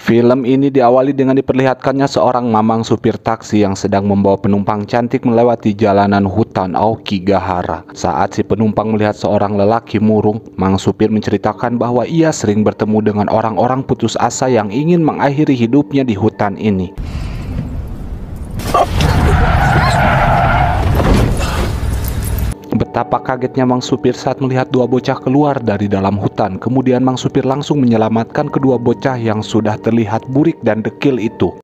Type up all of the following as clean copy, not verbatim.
Film ini diawali dengan diperlihatkannya seorang mamang supir taksi yang sedang membawa penumpang cantik melewati jalanan hutan Aokigahara. Saat si penumpang melihat seorang lelaki murung, mang supir menceritakan bahwa ia sering bertemu dengan orang-orang putus asa yang ingin mengakhiri hidupnya di hutan ini. Betapa kagetnya mang supir saat melihat dua bocah keluar dari dalam hutan. Kemudian mang supir langsung menyelamatkan kedua bocah yang sudah terlihat burik dan dekil itu.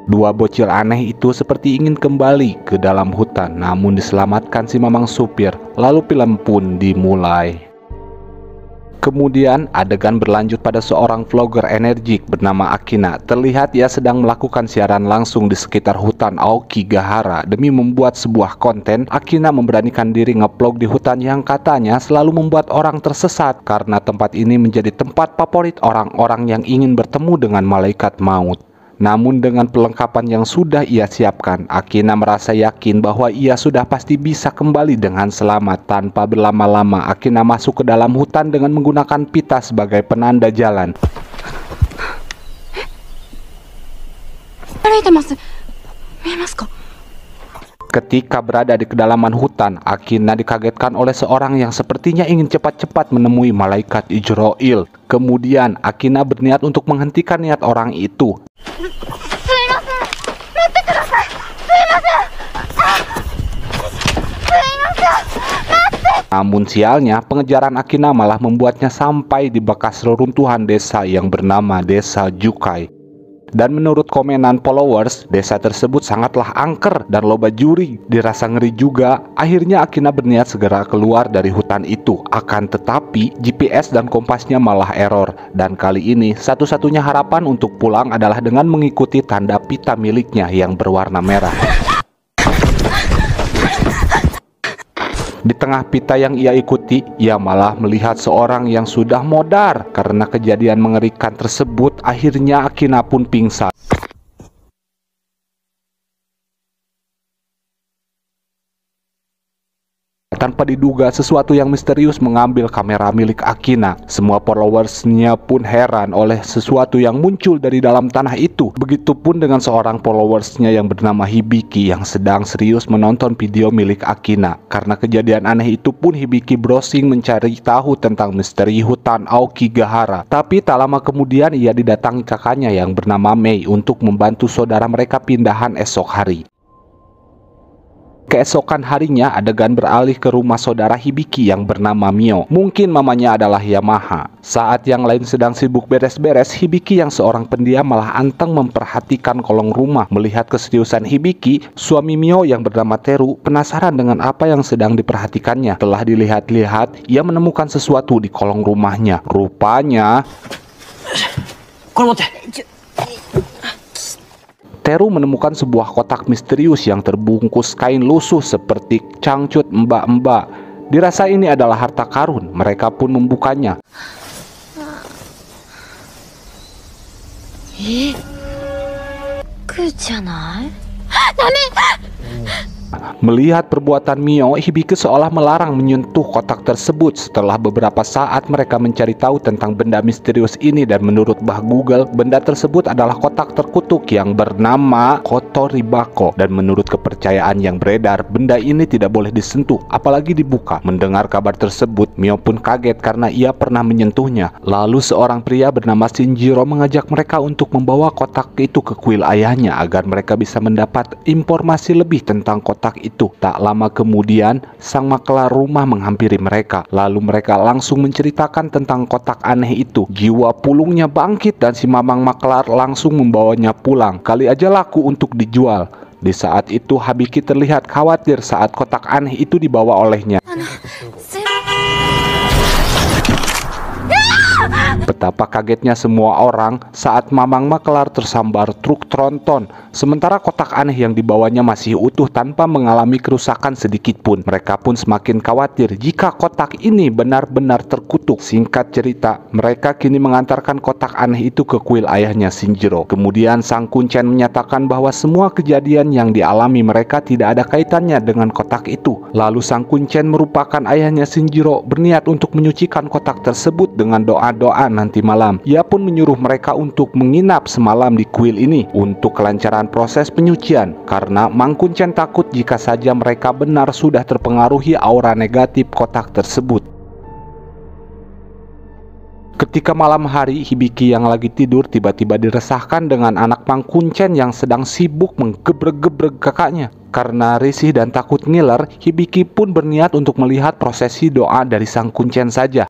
Dua bocil aneh itu seperti ingin kembali ke dalam hutan, namun diselamatkan si mamang supir. Lalu film pun dimulai. Kemudian adegan berlanjut pada seorang vlogger energik bernama Akina. Terlihat ia sedang melakukan siaran langsung di sekitar hutan Aokigahara. Demi membuat sebuah konten, Akina memberanikan diri nge-vlog di hutan yang katanya selalu membuat orang tersesat karena tempat ini menjadi tempat favorit orang-orang yang ingin bertemu dengan malaikat maut. Namun dengan perlengkapan yang sudah ia siapkan, Akina merasa yakin bahwa ia sudah pasti bisa kembali dengan selamat. Tanpa berlama-lama, Akina masuk ke dalam hutan dengan menggunakan pita sebagai penanda jalan. Ketika berada di kedalaman hutan, Akina dikagetkan oleh seorang yang sepertinya ingin cepat-cepat menemui malaikat Ijroil. Kemudian Akina berniat untuk menghentikan niat orang itu. Namun sialnya, pengejaran Akina malah membuatnya sampai di bekas reruntuhan desa yang bernama Desa Jukai. Dan menurut komenan followers, desa tersebut sangatlah angker dan loba juri, dirasa ngeri juga. Akhirnya Akina berniat segera keluar dari hutan itu. Akan tetapi GPS dan kompasnya malah error. Dan kali ini satu-satunya harapan untuk pulang adalah dengan mengikuti tanda pita miliknya yang berwarna merah. Di tengah pita yang ia ikuti, ia malah melihat seorang yang sudah modar. Karena kejadian mengerikan tersebut, akhirnya Akina pun pingsan. Tanpa diduga, sesuatu yang misterius mengambil kamera milik Akina. Semua followersnya pun heran oleh sesuatu yang muncul dari dalam tanah itu. Begitupun dengan seorang followersnya yang bernama Hibiki yang sedang serius menonton video milik Akina. Karena kejadian aneh itu pun Hibiki browsing mencari tahu tentang misteri hutan Aokigahara. Tapi tak lama kemudian ia didatangi kakaknya yang bernama Mei untuk membantu saudara mereka pindahan esok hari. Keesokan harinya, adegan beralih ke rumah saudara Hibiki yang bernama Mio. Mungkin mamanya adalah Yamaha. Saat yang lain sedang sibuk beres-beres, Hibiki yang seorang pendiam malah anteng memperhatikan kolong rumah. Melihat keseriusan Hibiki, suami Mio yang bernama Teru penasaran dengan apa yang sedang diperhatikannya. Telah dilihat-lihat, ia menemukan sesuatu di kolong rumahnya. Rupanya Teru menemukan sebuah kotak misterius yang terbungkus kain lusuh seperti cangcut mbak-mbak. Dirasa ini adalah harta karun. Mereka pun membukanya. Melihat perbuatan Mio, Hibiki seolah melarang menyentuh kotak tersebut. Setelah beberapa saat mereka mencari tahu tentang benda misterius ini, dan menurut Bah Google, benda tersebut adalah kotak terkutuk yang bernama Kotoribako. Dan menurut kepercayaan yang beredar, benda ini tidak boleh disentuh, apalagi dibuka. Mendengar kabar tersebut, Mio pun kaget karena ia pernah menyentuhnya. Lalu seorang pria bernama Shinjiro mengajak mereka untuk membawa kotak itu ke kuil ayahnya agar mereka bisa mendapat informasi lebih tentang kotak itu. Tak lama kemudian, sang makelar rumah menghampiri mereka. Lalu mereka langsung menceritakan tentang kotak aneh itu. Jiwa pulungnya bangkit dan si mamang makelar langsung membawanya pulang. Kali aja laku untuk dijual. Di saat itu, Hibiki terlihat khawatir saat kotak aneh itu dibawa olehnya. Betapa kagetnya semua orang saat Mamang Maklar tersambar truk tronton, sementara kotak aneh yang dibawanya masih utuh tanpa mengalami kerusakan sedikit pun. Mereka pun semakin khawatir jika kotak ini benar-benar terkutuk. Singkat cerita, mereka kini mengantarkan kotak aneh itu ke kuil ayahnya Shinjiro. Kemudian Sang Kuncen menyatakan bahwa semua kejadian yang dialami mereka tidak ada kaitannya dengan kotak itu. Lalu Sang Kuncen merupakan ayahnya Shinjiro berniat untuk menyucikan kotak tersebut dengan doa-doa nanti malam. Ia pun menyuruh mereka untuk menginap semalam di kuil ini untuk kelancaran proses penyucian, karena Mang Kuncen takut jika saja mereka benar sudah terpengaruhi aura negatif kotak tersebut. Ketika malam hari, Hibiki yang lagi tidur tiba-tiba diresahkan dengan anak Mang Kuncen yang sedang sibuk menggebrek-gebrek kakaknya. Karena risih dan takut ngiler, Hibiki pun berniat untuk melihat prosesi doa dari Sang Kuncen saja.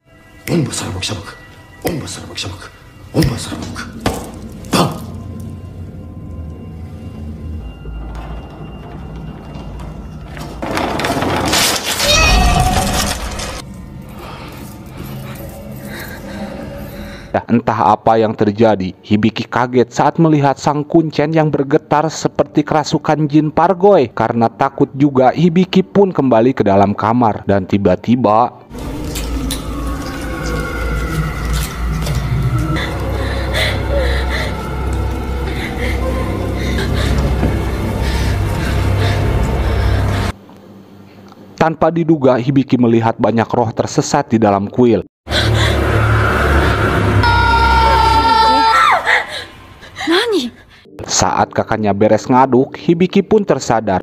Entah apa yang terjadi, Hibiki kaget saat melihat Sang Kuncen yang bergetar seperti kerasukan jin Pargoy. Karena takut juga, Hibiki pun kembali ke dalam kamar dan tiba-tiba tanpa diduga, Hibiki melihat banyak roh tersesat di dalam kuil. Saat kakaknya beres ngaduk, Hibiki pun tersadar.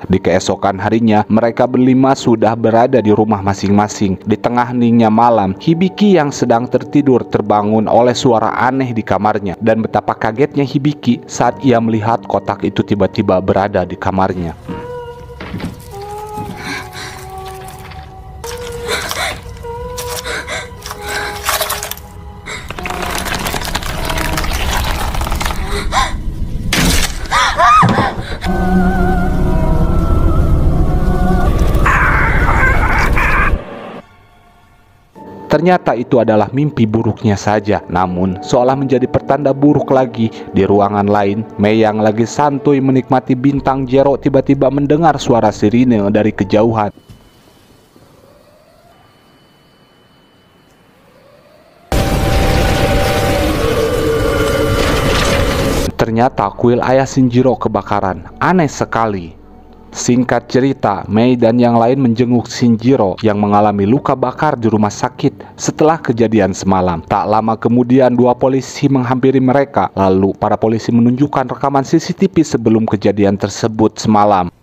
Di keesokan harinya, mereka berlima sudah berada di rumah masing-masing. Di tengah heningnya malam, Hibiki yang sedang tertidur terbangun oleh suara aneh di kamarnya. Dan betapa kagetnya Hibiki saat ia melihat kotak itu tiba-tiba berada di kamarnya. Ternyata itu adalah mimpi buruknya saja. Namun, seolah menjadi pertanda buruk lagi, di ruangan lain, Mei yang lagi santuy menikmati bintang Jero tiba-tiba mendengar suara sirine dari kejauhan. Ternyata kuil ayah Shinjiro kebakaran. Aneh sekali. Singkat cerita, Mei dan yang lain menjenguk Shinjiro yang mengalami luka bakar di rumah sakit setelah kejadian semalam. Tak lama kemudian, dua polisi menghampiri mereka. Lalu para polisi menunjukkan rekaman CCTV sebelum kejadian tersebut semalam.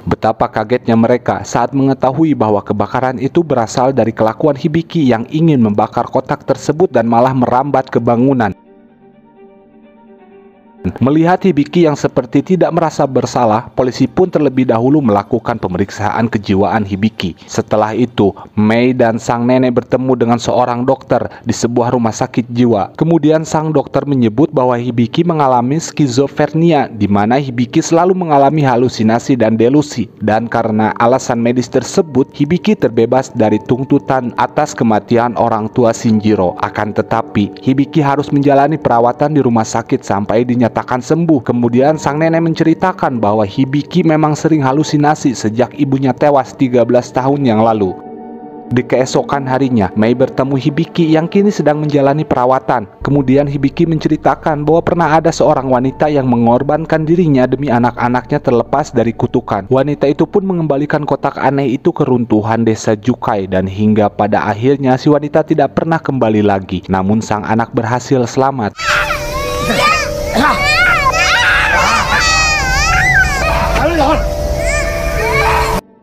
Betapa kagetnya mereka saat mengetahui bahwa kebakaran itu berasal dari kelakuan Hibiki yang ingin membakar kotak tersebut dan malah merambat ke bangunan. Melihat Hibiki yang seperti tidak merasa bersalah, polisi pun terlebih dahulu melakukan pemeriksaan kejiwaan Hibiki. Setelah itu, Mei dan sang nenek bertemu dengan seorang dokter di sebuah rumah sakit jiwa. Kemudian sang dokter menyebut bahwa Hibiki mengalami skizofrenia, di mana Hibiki selalu mengalami halusinasi dan delusi. Dan karena alasan medis tersebut, Hibiki terbebas dari tuntutan atas kematian orang tua Shinjiro. Akan tetapi, Hibiki harus menjalani perawatan di rumah sakit sampai dinyatakan sembuh. Kemudian sang nenek menceritakan bahwa Hibiki memang sering halusinasi sejak ibunya tewas 13 tahun yang lalu. Di keesokan harinya, Mei bertemu Hibiki yang kini sedang menjalani perawatan. Kemudian Hibiki menceritakan bahwa pernah ada seorang wanita yang mengorbankan dirinya demi anak-anaknya terlepas dari kutukan. Wanita itu pun mengembalikan kotak aneh itu ke runtuhan desa Jukai, dan hingga pada akhirnya si wanita tidak pernah kembali lagi. Namun sang anak berhasil selamat.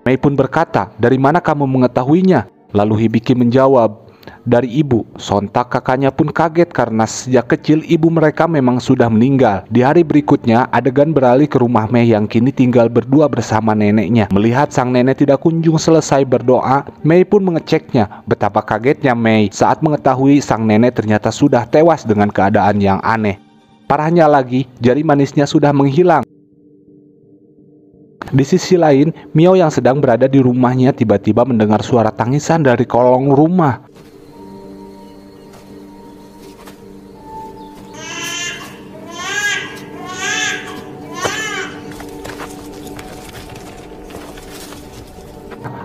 Mei pun berkata, "Dari mana kamu mengetahuinya?" Lalu Hibiki menjawab, dari ibu. Sontak kakaknya pun kaget karena sejak kecil ibu mereka memang sudah meninggal. Di hari berikutnya, adegan beralih ke rumah Mei yang kini tinggal berdua bersama neneknya. Melihat sang nenek tidak kunjung selesai berdoa, Mei pun mengeceknya. Betapa kagetnya Mei saat mengetahui sang nenek ternyata sudah tewas dengan keadaan yang aneh. Parahnya lagi, jari manisnya sudah menghilang. Di sisi lain, Mio yang sedang berada di rumahnya tiba-tiba mendengar suara tangisan dari kolong rumah.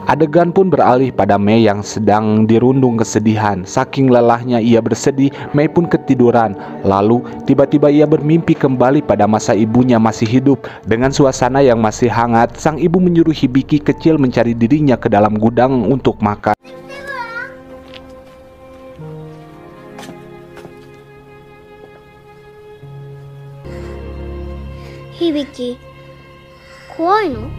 Adegan pun beralih pada Mei yang sedang dirundung kesedihan. Saking lelahnya ia bersedih, Mei pun ketiduran. Lalu tiba-tiba ia bermimpi kembali pada masa ibunya masih hidup. Dengan suasana yang masih hangat, sang ibu menyuruh Hibiki kecil mencari dirinya ke dalam gudang untuk makan. Hibiki, kowai no?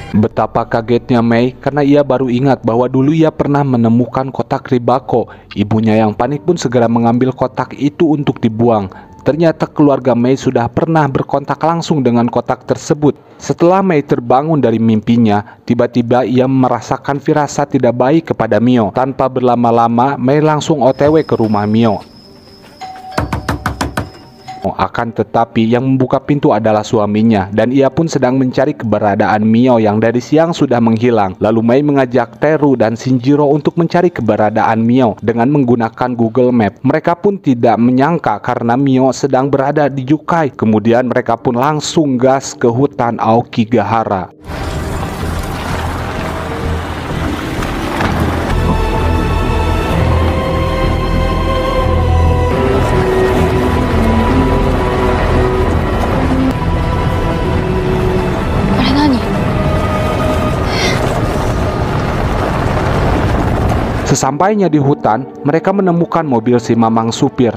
Betapa kagetnya Mei karena ia baru ingat bahwa dulu ia pernah menemukan kotak ribako. Ibunya yang panik pun segera mengambil kotak itu untuk dibuang. Ternyata keluarga Mei sudah pernah berkontak langsung dengan kotak tersebut. Setelah Mei terbangun dari mimpinya, tiba-tiba ia merasakan firasat tidak baik kepada Mio. Tanpa berlama-lama, Mei langsung OTW ke rumah Mio. Akan tetapi yang membuka pintu adalah suaminya, dan ia pun sedang mencari keberadaan Mio yang dari siang sudah menghilang. Lalu Mei mengajak Teru dan Shinjiro untuk mencari keberadaan Mio dengan menggunakan Google Map. Mereka pun tidak menyangka karena Mio sedang berada di Yukai. Kemudian mereka pun langsung gas ke hutan Aokigahara. Sesampainya di hutan, mereka menemukan mobil si mamang supir.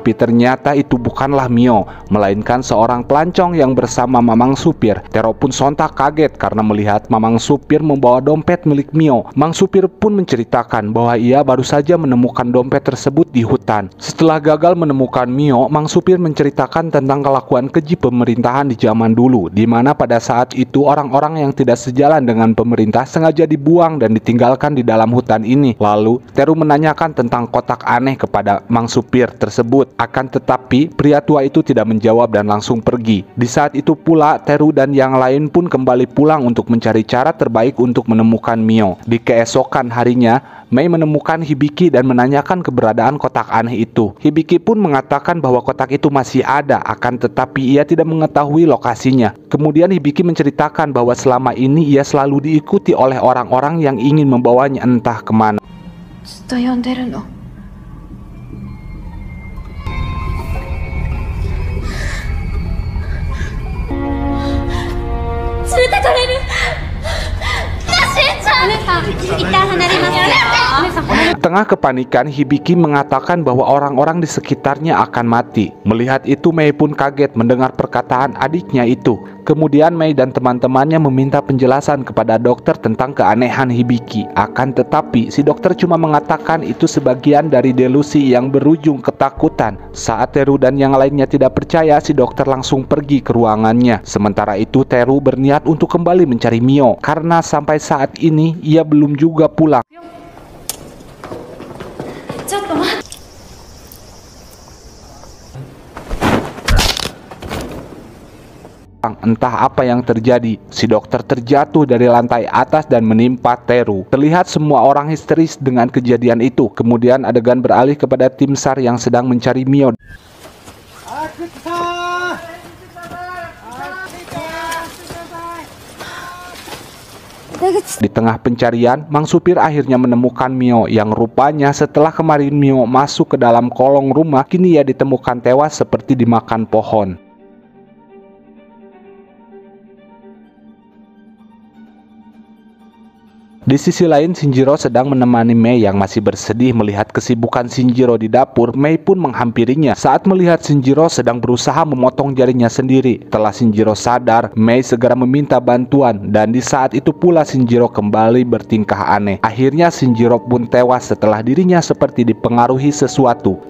Tapi ternyata itu bukanlah Mio, melainkan seorang pelancong yang bersama mamang supir. Tero pun sontak kaget karena melihat mamang supir membawa dompet milik Mio. Mang supir pun menceritakan bahwa ia baru saja menemukan dompet tersebut di hutan. Setelah gagal menemukan Mio, Mang supir menceritakan tentang kelakuan keji pemerintahan di zaman dulu, di mana pada saat itu orang-orang yang tidak sejalan dengan pemerintah sengaja dibuang dan ditinggalkan di dalam hutan ini. Lalu Teru menanyakan tentang kotak aneh kepada Mang supir tersebut. Akan tetapi pria tua itu tidak menjawab dan langsung pergi. Di saat itu pula Teru dan yang lain pun kembali pulang untuk mencari cara terbaik untuk menemukan Mio. Di keesokan harinya, Mei menemukan Hibiki dan menanyakan keberadaan kotak aneh itu. Hibiki pun mengatakan bahwa kotak itu masih ada, akan tetapi ia tidak mengetahui lokasinya. Kemudian Hibiki menceritakan bahwa selama ini ia selalu diikuti oleh orang-orang yang ingin membawanya entah kemana. Di tengah kepanikan, Hibiki mengatakan bahwa orang-orang di sekitarnya akan mati. Melihat itu, Mei pun kaget mendengar perkataan adiknya itu. Kemudian Mei dan teman-temannya meminta penjelasan kepada dokter tentang keanehan Hibiki. Akan tetapi, si dokter cuma mengatakan itu sebagian dari delusi yang berujung ketakutan. Saat Teru dan yang lainnya tidak percaya, si dokter langsung pergi ke ruangannya. Sementara itu, Teru berniat untuk kembali mencari Mio, karena sampai saat ini ia belum juga pulang. Entah apa yang terjadi, si dokter terjatuh dari lantai atas dan menimpa Teru. Terlihat semua orang histeris dengan kejadian itu. Kemudian adegan beralih kepada tim SAR yang sedang mencari Mio. Di tengah pencarian, Mang supir akhirnya menemukan Mio yang rupanya setelah kemarin Mio masuk ke dalam kolong rumah, kini ia ditemukan tewas seperti dimakan pohon. Di sisi lain, Shinjiro sedang menemani Mei yang masih bersedih melihat kesibukan Shinjiro di dapur. Mei pun menghampirinya saat melihat Shinjiro sedang berusaha memotong jarinya sendiri. Setelah Shinjiro sadar, Mei segera meminta bantuan dan di saat itu pula Shinjiro kembali bertingkah aneh. Akhirnya Shinjiro pun tewas setelah dirinya seperti dipengaruhi sesuatu.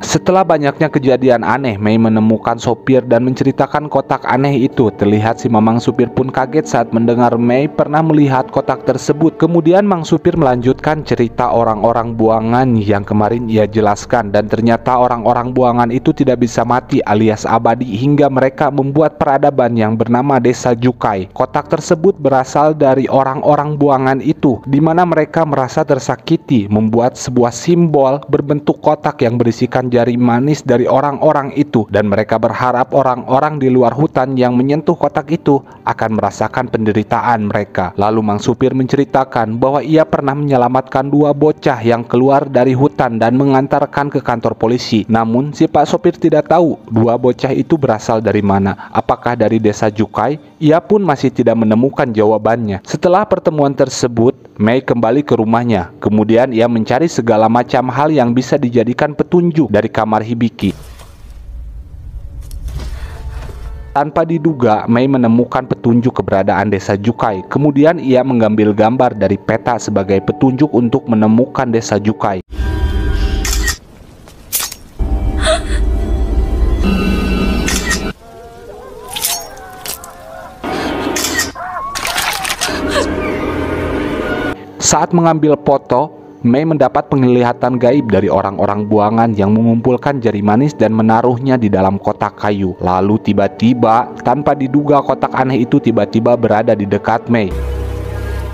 Setelah banyaknya kejadian aneh, Mei menemukan sopir dan menceritakan kotak aneh itu. Terlihat si Mamang supir pun kaget saat mendengar Mei pernah melihat kotak tersebut. Kemudian Mang supir melanjutkan cerita orang-orang buangan yang kemarin ia jelaskan, dan ternyata orang-orang buangan itu tidak bisa mati alias abadi hingga mereka membuat peradaban yang bernama Desa Jukai. Kotak tersebut berasal dari orang-orang buangan itu, di mana mereka merasa tersakiti, membuat sebuah simbol berbentuk kotak yang berisikan jari manis dari orang-orang itu, dan mereka berharap orang-orang di luar hutan yang menyentuh kotak itu akan merasakan penderitaan mereka. Lalu Mang supir menceritakan bahwa ia pernah menyelamatkan 2 bocah yang keluar dari hutan dan mengantarkan ke kantor polisi. Namun si Pak sopir tidak tahu 2 bocah itu berasal dari mana. Apakah dari Desa Jukai? Ia pun masih tidak menemukan jawabannya. Setelah pertemuan tersebut, Mei kembali ke rumahnya. Kemudian ia mencari segala macam hal yang bisa dijadikan petunjuk dari kamar Hibiki. Tanpa diduga, Mei menemukan petunjuk keberadaan Desa Jukai. Kemudian ia mengambil gambar dari peta sebagai petunjuk untuk menemukan Desa Jukai. Saat mengambil foto, Mei mendapat penglihatan gaib dari orang-orang buangan yang mengumpulkan jari manis dan menaruhnya di dalam kotak kayu. Lalu tiba-tiba, tanpa diduga kotak aneh itu tiba-tiba berada di dekat Mei.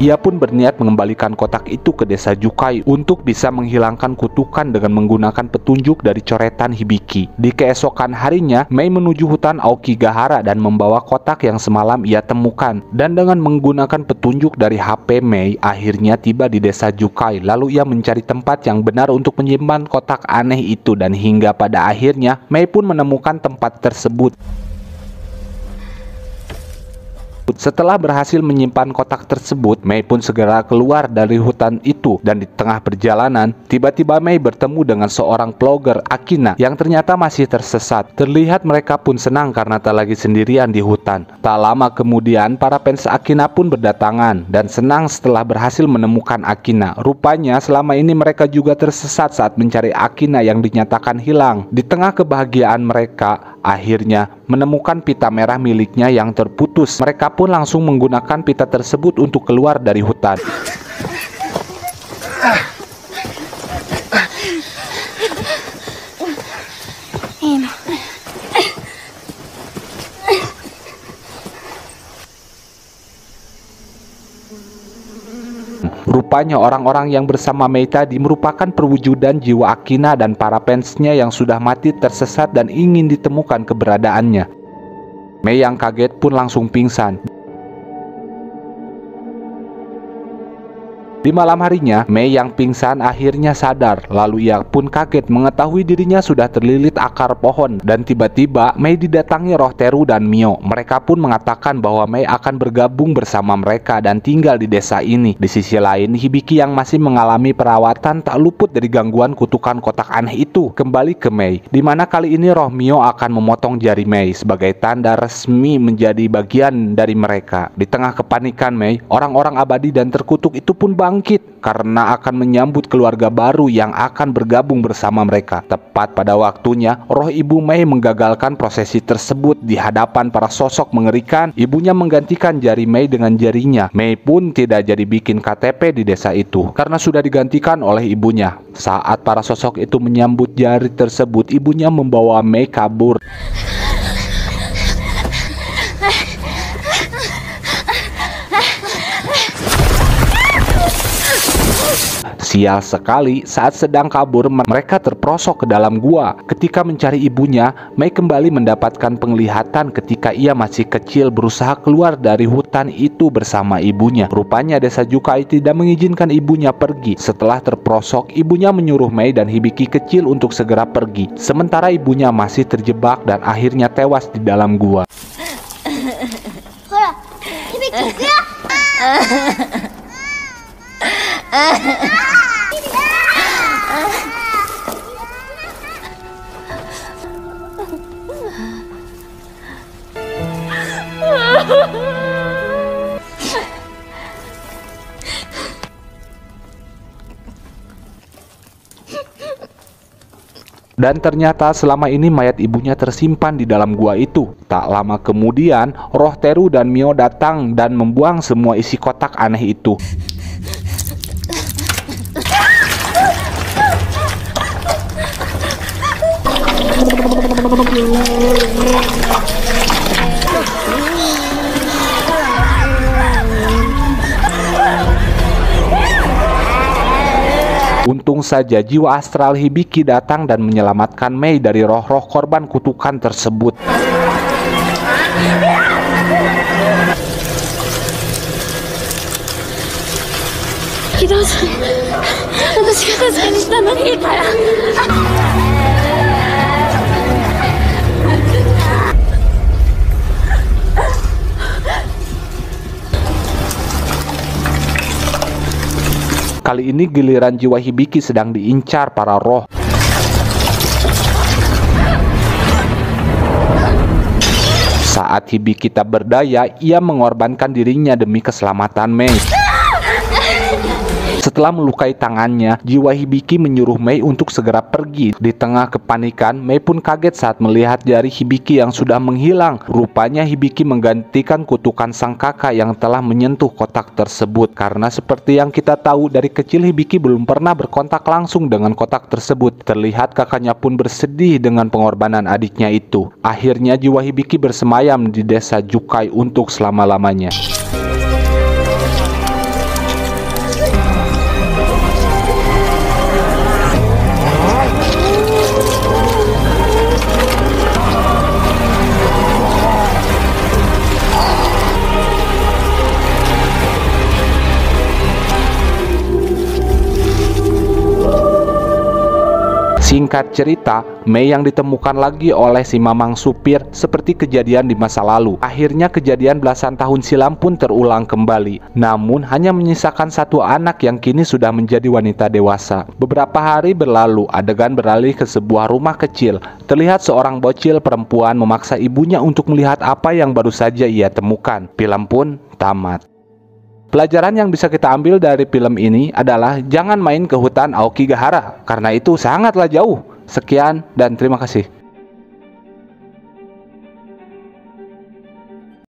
Ia pun berniat mengembalikan kotak itu ke Desa Jukai untuk bisa menghilangkan kutukan dengan menggunakan petunjuk dari coretan Hibiki. Di keesokan harinya, Mei menuju hutan Aokigahara dan membawa kotak yang semalam ia temukan. Dan dengan menggunakan petunjuk dari HP Mei, akhirnya tiba di Desa Jukai. Lalu ia mencari tempat yang benar untuk menyimpan kotak aneh itu, dan hingga pada akhirnya Mei pun menemukan tempat tersebut. Setelah berhasil menyimpan kotak tersebut, Mei pun segera keluar dari hutan itu, dan di tengah perjalanan, tiba-tiba Mei bertemu dengan seorang vlogger, Akina, yang ternyata masih tersesat. Terlihat mereka pun senang karena tak lagi sendirian di hutan. Tak lama kemudian, para fans Akina pun berdatangan dan senang setelah berhasil menemukan Akina. Rupanya selama ini mereka juga tersesat saat mencari Akina yang dinyatakan hilang. Di tengah kebahagiaan mereka, akhirnya menemukan pita merah miliknya yang terputus. Mereka pun langsung menggunakan pita tersebut untuk keluar dari hutan. Rupanya orang-orang yang bersama Mei tadi merupakan perwujudan jiwa Akina dan para fansnya yang sudah mati tersesat dan ingin ditemukan keberadaannya. Mei yang kaget pun langsung pingsan. Di malam harinya, Mei yang pingsan akhirnya sadar. Lalu ia pun kaget mengetahui dirinya sudah terlilit akar pohon. Dan tiba-tiba Mei didatangi roh Teru dan Mio. Mereka pun mengatakan bahwa Mei akan bergabung bersama mereka dan tinggal di desa ini. Di sisi lain, Hibiki yang masih mengalami perawatan tak luput dari gangguan kutukan kotak aneh itu kembali ke Mei, di mana kali ini roh Mio akan memotong jari Mei sebagai tanda resmi menjadi bagian dari mereka. Di tengah kepanikan Mei, orang-orang abadi dan terkutuk itu pun bangkit karena akan menyambut keluarga baru yang akan bergabung bersama mereka. Tepat pada waktunya, roh ibu Mei menggagalkan prosesi tersebut di hadapan para sosok mengerikan. Ibunya menggantikan jari Mei dengan jarinya. Mei pun tidak jadi bikin KTP di desa itu karena sudah digantikan oleh ibunya. Saat para sosok itu menyambut jari tersebut, ibunya membawa Mei kabur. Sial sekali, saat sedang kabur mereka terperosok ke dalam gua. Ketika mencari ibunya, Mei kembali mendapatkan penglihatan ketika ia masih kecil berusaha keluar dari hutan itu bersama ibunya. Rupanya Desa Jukai tidak mengizinkan ibunya pergi. Setelah terperosok, ibunya menyuruh Mei dan Hibiki kecil untuk segera pergi. Sementara ibunya masih terjebak dan akhirnya tewas di dalam gua. Hibiki. Dan ternyata selama ini mayat ibunya tersimpan di dalam gua itu. Tak lama kemudian, roh Teru dan Mio datang dan membuang semua isi kotak aneh itu. Untung saja jiwa astral Hibiki datang dan menyelamatkan Mei dari roh-roh korban kutukan tersebut. Kido-san, 私が助けにしたのにいいから。Kali ini giliran jiwa Hibiki sedang diincar para roh. Saat Hibiki tak berdaya, ia mengorbankan dirinya demi keselamatan Mei. Setelah melukai tangannya, jiwa Hibiki menyuruh Mei untuk segera pergi. Di tengah kepanikan, Mei pun kaget saat melihat jari Hibiki yang sudah menghilang. Rupanya Hibiki menggantikan kutukan sang kakak yang telah menyentuh kotak tersebut. Karena seperti yang kita tahu, dari kecil Hibiki belum pernah berkontak langsung dengan kotak tersebut. Terlihat kakaknya pun bersedih dengan pengorbanan adiknya itu. Akhirnya jiwa Hibiki bersemayam di desa Jukai untuk selama-lamanya. Singkat cerita, Mei yang ditemukan lagi oleh si mamang supir seperti kejadian di masa lalu. Akhirnya kejadian belasan tahun silam pun terulang kembali. Namun hanya menyisakan satu anak yang kini sudah menjadi wanita dewasa. Beberapa hari berlalu, adegan beralih ke sebuah rumah kecil. Terlihat seorang bocil perempuan memaksa ibunya untuk melihat apa yang baru saja ia temukan. Film pun tamat. Pelajaran yang bisa kita ambil dari film ini adalah jangan main ke hutan Aokigahara, karena itu sangatlah jauh. Sekian dan terima kasih.